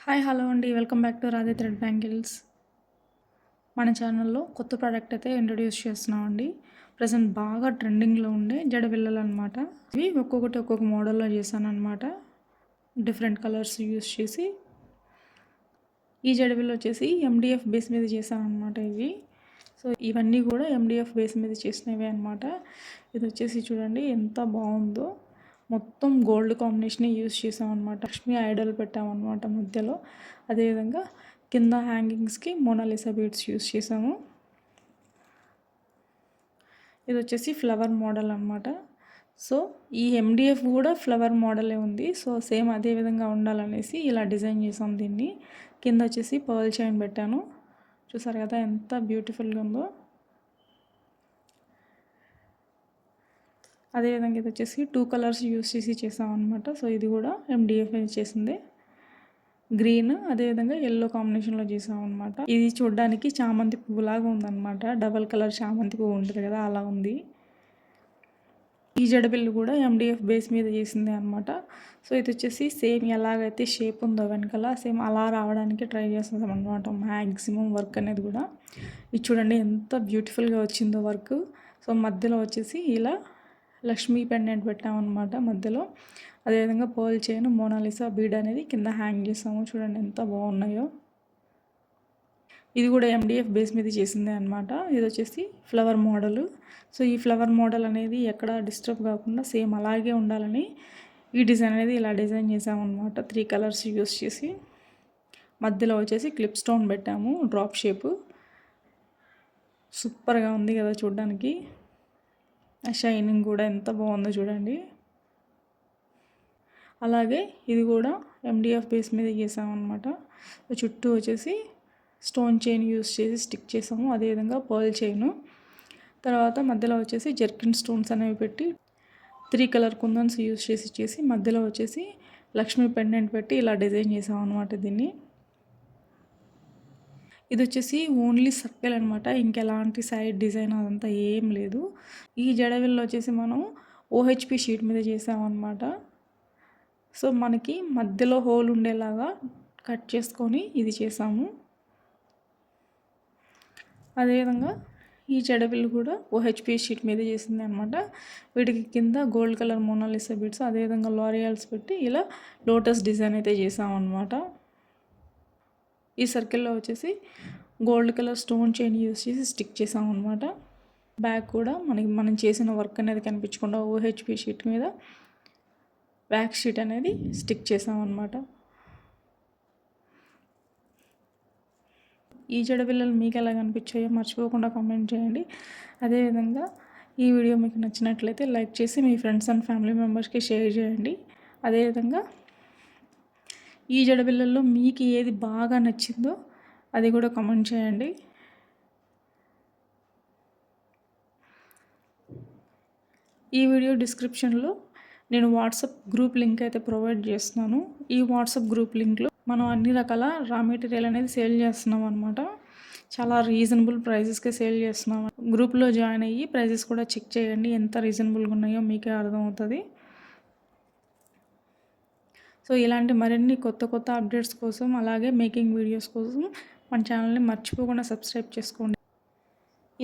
Hi hello అండి, welcome back to Radhe thread bangles. మన ఛానల్లో కొత్త ప్రోడక్ట్ అయితే ఇంట్రొడ్యూస్ చేస్తున్నామండి. ప్రజెంట్ బాగా ట్రెండింగ్లో ఉండే జడబిళ్ళలు అనమాట. ఇవి ఒక్కొక్కటి ఒక్కొక్క మోడల్లో చేశాను అనమాట. డిఫరెంట్ కలర్స్ యూస్ చేసి ఈ జడబిళ్ళ వచ్చేసి ఎండిఎఫ్ బేస్ మీద చేశాను అనమాట. ఇవి సో ఇవన్నీ కూడా ఎండిఎఫ్ బేస్ మీద చేసినవే అనమాట. ఇది వచ్చేసి చూడండి ఎంత బాగుందో, మొత్తం గోల్డ్ కాంబినేషన్ యూస్ చేసామన్నమాట. లక్ష్మీ ఐడల్ పెట్టామన్నమాట మధ్యలో. అదేవిధంగా కింద హ్యాంగింగ్స్కి మోనాలిసా బీడ్స్ యూస్ చేసాము. ఇది వచ్చేసి ఫ్లవర్ మోడల్ అనమాట. సో ఈ ఎండిఎఫ్ కూడా ఫ్లవర్ మోడలే ఉంది. సో సేమ్ అదే విధంగా ఉండాలనేసి ఇలా డిజైన్ చేసాం దీన్ని. కింద వచ్చేసి పర్ల్ చైన్ పెట్టాను. చూసారు కదా ఎంత బ్యూటిఫుల్గా ఉందో. అదేవిధంగా ఇది వచ్చేసి 2 కలర్స్ యూస్ చేసి చేసాం అనమాట. సో ఇది కూడా ఎండిఎఫ్ చేసిందే, గ్రీన్ అదేవిధంగా ఎల్లో కాంబినేషన్లో చేసాం అనమాట. ఇది చూడడానికి చామంతి పువ్వులాగా ఉందన్నమాట. డబల్ కలర్ చామంతి పువ్వు ఉంటుంది కదా, అలా ఉంది. ఈ జడబిల్లు కూడా ఎండిఎఫ్ బేస్ మీద చేసిందే అనమాట. సో ఇది వచ్చేసి సేమ్ ఎలాగైతే షేప్ ఉందో వెనకాల సేమ్ అలా రావడానికి ట్రై చేస్తాం అనమాట. మ్యాక్సిమం వర్క్ అనేది కూడా ఇది చూడండి ఎంత బ్యూటిఫుల్గా వచ్చిందో వర్క్. సో మధ్యలో వచ్చేసి ఇలా లక్ష్మీ పెండెంట్ పెట్టామన్నమాట మధ్యలో. అదేవిధంగా పర్ల్ చైన్ మోనాలిసా బీడ్ అనేది కింద హ్యాంగ్ చేసాము. చూడండి ఎంత బాగున్నాయో. ఇది కూడా ఎండిఎఫ్ బేస్ మీద చేసిందే అనమాట. ఇది వచ్చేసి ఫ్లవర్ మోడల్. సో ఈ ఫ్లవర్ మోడల్ అనేది ఎక్కడ డిస్టర్బ్ కాకుండా సేమ్ అలాగే ఉండాలని ఈ డిజైన్ అనేది ఇలా డిజైన్ చేసామన్నమాట. 3 కలర్స్ యూస్ చేసి మధ్యలో వచ్చేసి క్లిప్ స్టోన్ పెట్టాము, డ్రాప్ షేపు. సూపర్గా ఉంది కదా చూడడానికి. షైనింగ్ కూడా ఎంత బాగుందో చూడండి. అలాగే ఇది కూడా ఎండిఎఫ్ బేస్ మీద చేసామన్నమాట. చుట్టూ వచ్చేసి స్టోన్ చైన్ యూస్ చేసి స్టిక్ చేసాము. అదేవిధంగా పర్ల్ చైను, తర్వాత మధ్యలో వచ్చేసి జర్కిన్ స్టోన్స్ అనేవి పెట్టి 3 కలర్ కుందన్స్ యూస్ చేసి మధ్యలో వచ్చేసి లక్ష్మీ పెండెంట్ పెట్టి ఇలా డిజైన్ చేసాం అనమాట దీన్ని. ఇది వచ్చేసి ఓన్లీ సర్కిల్ అనమాట, ఇంకెలాంటి సైడ్ డిజైన్ అదంతా ఏం లేదు. ఈ జడవిల్లో వచ్చేసి మనం ఓహెచ్పి షీట్ మీద చేసామన్నమాట. సో మనకి మధ్యలో హోల్ ఉండేలాగా కట్ చేసుకొని ఇది చేసాము. అదేవిధంగా ఈ జడబిల్లు కూడా ఓహెచ్పి షీట్ మీద చేసింది అనమాట. వీటికి కింద గోల్డ్ కలర్ మోనాలిసా బీడ్స్ అదేవిధంగా లారియల్స్ పెట్టి ఇలా లోటస్ డిజైన్ అయితే చేసామన్నమాట. ఈ సర్కిల్లో వచ్చేసి gold colour stone chain use చేసి స్టిక్ చేసామన్నమాట. బ్యాక్ కూడా మనం చేసిన వర్క్ అనేది కనిపించకుండా ఓహెచ్పి షీట్ మీద బ్యాక్ షీట్ అనేది స్టిక్ చేసామన్నమాట. ఈ జడబిళ్ళలు మీకు ఎలా కనిపించాయో మర్చిపోకుండా కామెంట్ చేయండి. అదేవిధంగా ఈ వీడియో మీకు నచ్చినట్లయితే లైక్ చేసి మీ ఫ్రెండ్స్ అండ్ ఫ్యామిలీ మెంబర్స్కి షేర్ చేయండి. అదేవిధంగా ఈ జడబిళ్ళల్లో మీకు ఏది బాగా నచ్చిందో అది కూడా కామెంట్ చేయండి. ఈ వీడియో డిస్క్రిప్షన్లో నేను వాట్సాప్ గ్రూప్ లింక్ అయితే ప్రొవైడ్ చేస్తున్నాను. ఈ వాట్సాప్ గ్రూప్ లింక్లో మనం అన్ని రకాల రా మెటీరియల్ అనేది సేల్ చేస్తున్నాం అనమాట. చాలా రీజనబుల్ ప్రైజెస్కే సేల్ చేస్తున్నాం. గ్రూప్లో జాయిన్ అయ్యి ప్రైజెస్ కూడా చెక్ చేయండి, ఎంత రీజనబుల్గా ఉన్నాయో మీకే అర్థమవుతుంది. సో ఇలాంటి మరిన్ని కొత్త అప్డేట్స్ కోసం అలాగే మేకింగ్ వీడియోస్ కోసం మన ఛానల్ని మర్చిపోకుండా సబ్స్క్రైబ్ చేసుకోండి.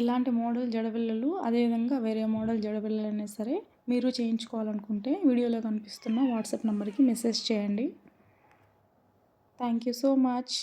ఇలాంటి మోడల్ జడబిళ్ళలు అదేవిధంగా వేరే మోడల్ జడబిళ్ళలు అయినా సరే మీరు చేయించుకోవాలనుకుంటే వీడియోలో కనిపిస్తున్న వాట్సాప్ నెంబర్కి మెసేజ్ చేయండి. Thank you so much.